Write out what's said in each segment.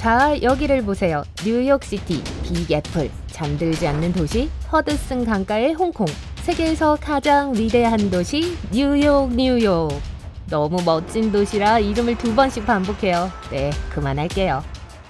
자, 여기를 보세요. 뉴욕시티, 빅애플, 잠들지 않는 도시, 허드슨 강가의 홍콩, 세계에서 가장 위대한 도시, 뉴욕. 너무 멋진 도시라 이름을 2번씩 반복해요. 네, 그만할게요.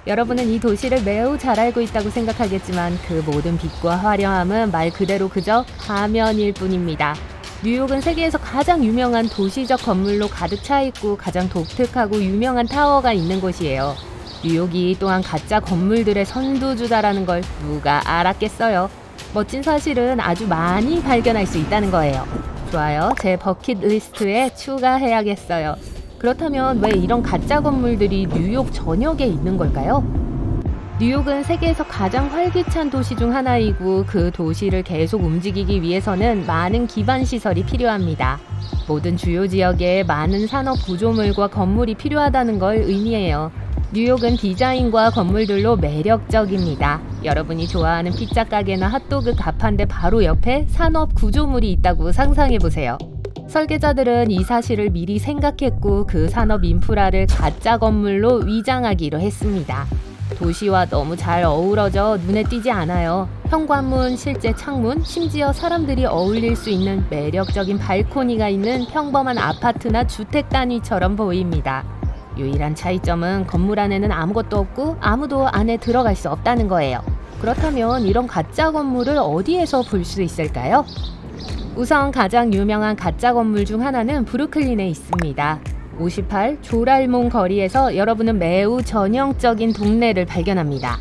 여러분은 이 도시를 매우 잘 알고 있다고 생각하겠지만 그 모든 빛과 화려함은 말 그대로 그저 가면일 뿐입니다. 뉴욕은 세계에서 가장 유명한 도시적 건물로 가득 차 있고 가장 독특하고 유명한 타워가 있는 곳이에요. 뉴욕이 또한 가짜 건물들의 선두주자라는 걸 누가 알았겠어요. 멋진 사실은 아주 많이 발견할 수 있다는 거예요. 좋아요. 제 버킷리스트에 추가해야겠어요. 그렇다면 왜 이런 가짜 건물들이 뉴욕 전역에 있는 걸까요? 뉴욕은 세계에서 가장 활기찬 도시 중 하나이고 그 도시를 계속 움직이기 위해서는 많은 기반 시설이 필요합니다. 모든 주요 지역에 많은 산업 구조물과 건물이 필요하다는 걸 의미해요. 뉴욕은 디자인과 건물들로 매력적입니다. 여러분이 좋아하는 피자 가게나 핫도그 가판대 바로 옆에 산업 구조물이 있다고 상상해보세요. 설계자들은 이 사실을 미리 생각했고 그 산업 인프라를 가짜 건물로 위장하기로 했습니다. 도시와 너무 잘 어우러져 눈에 띄지 않아요. 현관문, 실제 창문, 심지어 사람들이 어울릴 수 있는 매력적인 발코니가 있는 평범한 아파트나 주택 단위처럼 보입니다. 유일한 차이점은 건물 안에는 아무것도 없고 아무도 안에 들어갈 수 없다는 거예요. 그렇다면 이런 가짜 건물을 어디에서 볼 수 있을까요? 우선 가장 유명한 가짜 건물 중 하나는 브루클린에 있습니다. 58 조랄몬 거리에서 여러분은 매우 전형적인 동네를 발견합니다.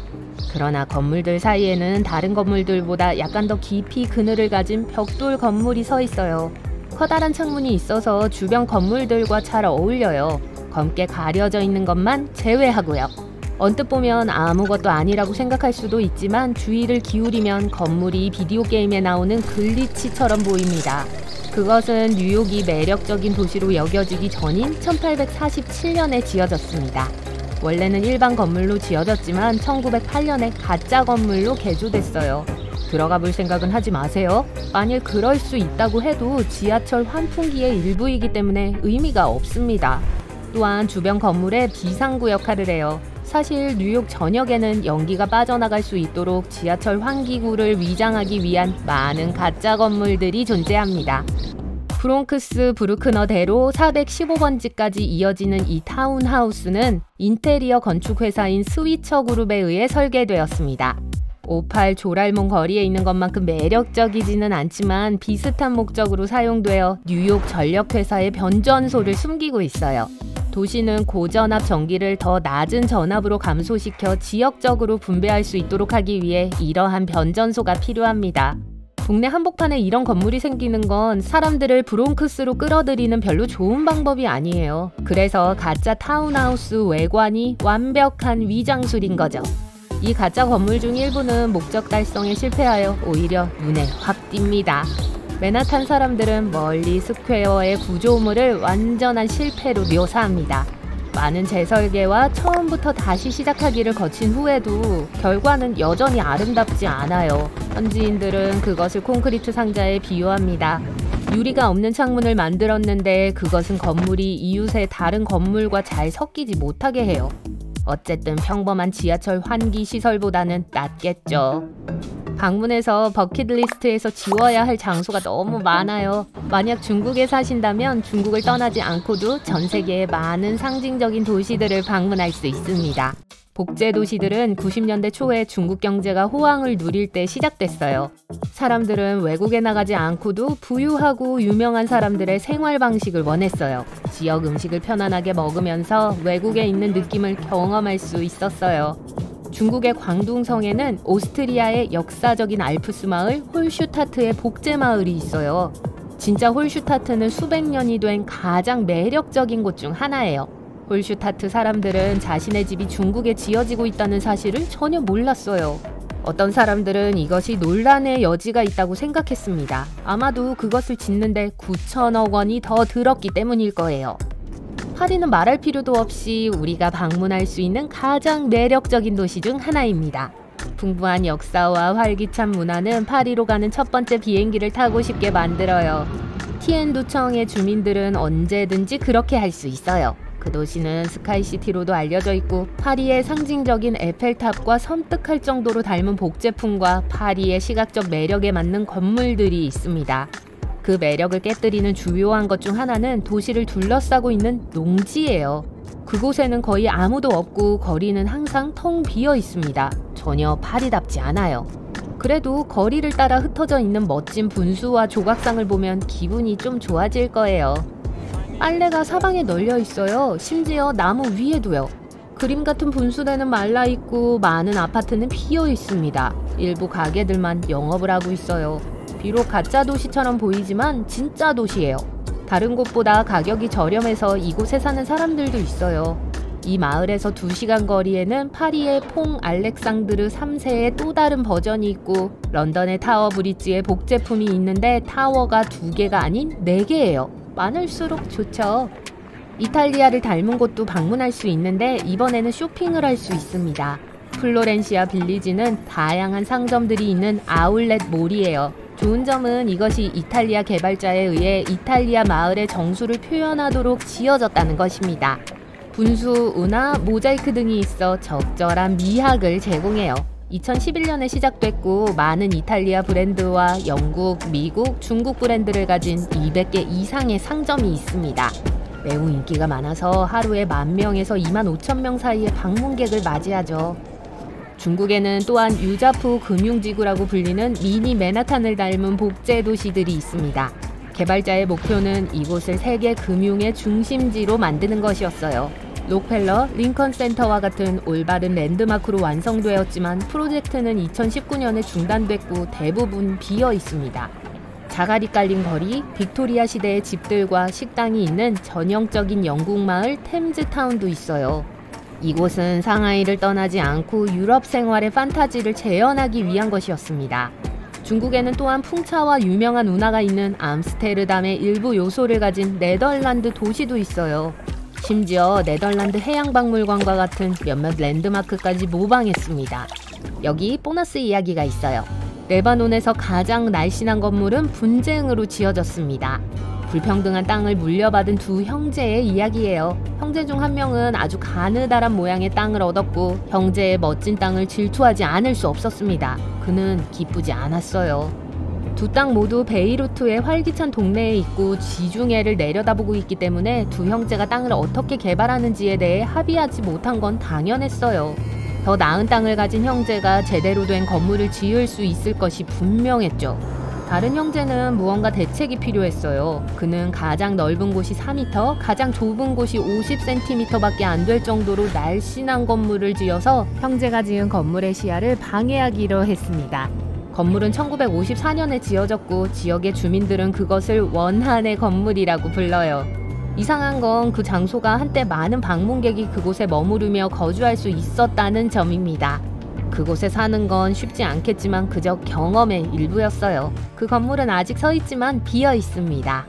그러나 건물들 사이에는 다른 건물들보다 약간 더 깊이 그늘을 가진 벽돌 건물이 서 있어요. 커다란 창문이 있어서 주변 건물들과 잘 어울려요. 검게 가려져 있는 것만 제외하고요. 언뜻 보면 아무것도 아니라고 생각할 수도 있지만 주의를 기울이면 건물이 비디오 게임에 나오는 글리치처럼 보입니다. 그것은 뉴욕이 매력적인 도시로 여겨지기 전인 1847년에 지어졌습니다. 원래는 일반 건물로 지어졌지만 1908년에 가짜 건물로 개조됐어요. 들어가 볼 생각은 하지 마세요. 만일 그럴 수 있다고 해도 지하철 환풍기의 일부이기 때문에 의미가 없습니다. 또한 주변 건물에 비상구 역할을 해요. 사실 뉴욕 전역에는 연기가 빠져나갈 수 있도록 지하철 환기구를 위장하기 위한 많은 가짜 건물들이 존재합니다. 브롱크스 브루크너대로 415번지까지 이어지는 이 타운하우스는 인테리어 건축회사인 스위처 그룹에 의해 설계되었습니다. 58 조랄몬 거리에 있는 것만큼 매력적이지는 않지만 비슷한 목적으로 사용되어 뉴욕 전력회사의 변전소를 숨기고 있어요. 도시는 고전압 전기를 더 낮은 전압으로 감소시켜 지역적으로 분배할 수 있도록 하기 위해 이러한 변전소가 필요합니다. 동네 한복판에 이런 건물이 생기는 건 사람들을 브롱크스로 끌어들이는 별로 좋은 방법이 아니에요. 그래서 가짜 타운하우스 외관이 완벽한 위장술인 거죠. 이 가짜 건물 중 일부는 목적 달성에 실패하여 오히려 눈에 확 띕니다. 맨하탄 사람들은 멀리 스퀘어의 구조물을 완전한 실패로 묘사합니다. 많은 재설계와 처음부터 다시 시작하기를 거친 후에도 결과는 여전히 아름답지 않아요. 현지인들은 그것을 콘크리트 상자에 비유합니다. 유리가 없는 창문을 만들었는데 그것은 건물이 이웃의 다른 건물과 잘 섞이지 못하게 해요. 어쨌든 평범한 지하철 환기 시설보다는 낫겠죠. 방문해서 버킷리스트에서 지워야 할 장소가 너무 많아요. 만약 중국에 사신다면 중국을 떠나지 않고도 전 세계의 많은 상징적인 도시들을 방문할 수 있습니다. 복제 도시들은 90년대 초에 중국 경제가 호황을 누릴 때 시작됐어요. 사람들은 외국에 나가지 않고도 부유하고 유명한 사람들의 생활 방식을 원했어요. 지역 음식을 편안하게 먹으면서 외국에 있는 느낌을 경험할 수 있었어요. 중국의 광둥성에는 오스트리아의 역사적인 알프스 마을 홀슈타트의 복제 마을이 있어요. 진짜 홀슈타트는 수백 년이 된 가장 매력적인 곳 중 하나예요. 홀슈타트 사람들은 자신의 집이 중국에 지어지고 있다는 사실을 전혀 몰랐어요. 어떤 사람들은 이것이 논란의 여지가 있다고 생각했습니다. 아마도 그것을 짓는데 9천억 원이 더 들었기 때문일 거예요. 파리는 말할 필요도 없이 우리가 방문할 수 있는 가장 매력적인 도시 중 하나입니다. 풍부한 역사와 활기찬 문화는 파리로 가는 첫 번째 비행기를 타고 싶게 만들어요. 티엔두청의 주민들은 언제든지 그렇게 할 수 있어요. 그 도시는 스카이시티로도 알려져 있고 파리의 상징적인 에펠탑과 섬뜩할 정도로 닮은 복제품과 파리의 시각적 매력에 맞는 건물들이 있습니다. 그 매력을 깨뜨리는 주요한 것 중 하나는 도시를 둘러싸고 있는 농지예요. 그곳에는 거의 아무도 없고 거리는 항상 텅 비어 있습니다. 전혀 파리답지 않아요. 그래도 거리를 따라 흩어져 있는 멋진 분수와 조각상을 보면 기분이 좀 좋아질 거예요. 빨래가 사방에 널려 있어요. 심지어 나무 위에도요. 그림 같은 분수대는 말라 있고 많은 아파트는 비어 있습니다. 일부 가게들만 영업을 하고 있어요. 비록 가짜 도시처럼 보이지만 진짜 도시예요. 다른 곳보다 가격이 저렴해서 이곳에 사는 사람들도 있어요. 이 마을에서 2시간 거리에는 파리의 퐁 알렉상드르 3세의 또 다른 버전이 있고 런던의 타워 브릿지에 복제품이 있는데 타워가 2개가 아닌 4개예요. 많을수록 좋죠. 이탈리아를 닮은 곳도 방문할 수 있는데 이번에는 쇼핑을 할 수 있습니다. 플로렌시아 빌리지는 다양한 상점들이 있는 아울렛 몰이에요. 좋은 점은 이것이 이탈리아 개발자에 의해 이탈리아 마을의 정수를 표현하도록 지어졌다는 것입니다. 분수, 운하, 모자이크 등이 있어 적절한 미학을 제공해요. 2011년에 시작됐고 많은 이탈리아 브랜드와 영국, 미국, 중국 브랜드를 가진 200개 이상의 상점이 있습니다. 매우 인기가 많아서 하루에 10,000명에서 25,000명 사이의 방문객을 맞이하죠. 중국에는 또한 유자프 금융지구라고 불리는 미니 맨하탄을 닮은 복제 도시들이 있습니다. 개발자의 목표는 이곳을 세계 금융의 중심지로 만드는 것이었어요. 록펠러, 링컨 센터와 같은 올바른 랜드마크로 완성되었지만 프로젝트는 2019년에 중단됐고 대부분 비어 있습니다. 자갈이 깔린 거리, 빅토리아 시대의 집들과 식당이 있는 전형적인 영국 마을 템즈타운도 있어요. 이곳은 상하이를 떠나지 않고 유럽 생활의 판타지를 재현하기 위한 것이었습니다. 중국에는 또한 풍차와 유명한 운하가 있는 암스테르담의 일부 요소를 가진 네덜란드 도시도 있어요. 심지어 네덜란드 해양박물관과 같은 몇몇 랜드마크까지 모방했습니다. 여기 보너스 이야기가 있어요. 레바논에서 가장 날씬한 건물은 분쟁으로 지어졌습니다. 불평등한 땅을 물려받은 2 형제의 이야기예요. 형제 중 한 명은 아주 가느다란 모양의 땅을 얻었고 형제의 멋진 땅을 질투하지 않을 수 없었습니다. 그는 기쁘지 않았어요. 2 땅 모두 베이루트의 활기찬 동네에 있고 지중해를 내려다보고 있기 때문에 2 형제가 땅을 어떻게 개발하는지에 대해 합의하지 못한 건 당연했어요. 더 나은 땅을 가진 형제가 제대로 된 건물을 지을 수 있을 것이 분명했죠. 다른 형제는 무언가 대책이 필요했어요. 그는 가장 넓은 곳이 4m, 가장 좁은 곳이 50cm밖에 안 될 정도로 날씬한 건물을 지어서 형제가 지은 건물의 시야를 방해하기로 했습니다. 건물은 1954년에 지어졌고 지역의 주민들은 그것을 원한의 건물이라고 불러요. 이상한 건 그 장소가 한때 많은 방문객이 그곳에 머무르며 거주할 수 있었다는 점입니다. 그곳에 사는 건 쉽지 않겠지만 그저 경험의 일부였어요. 그 건물은 아직 서 있지만 비어 있습니다.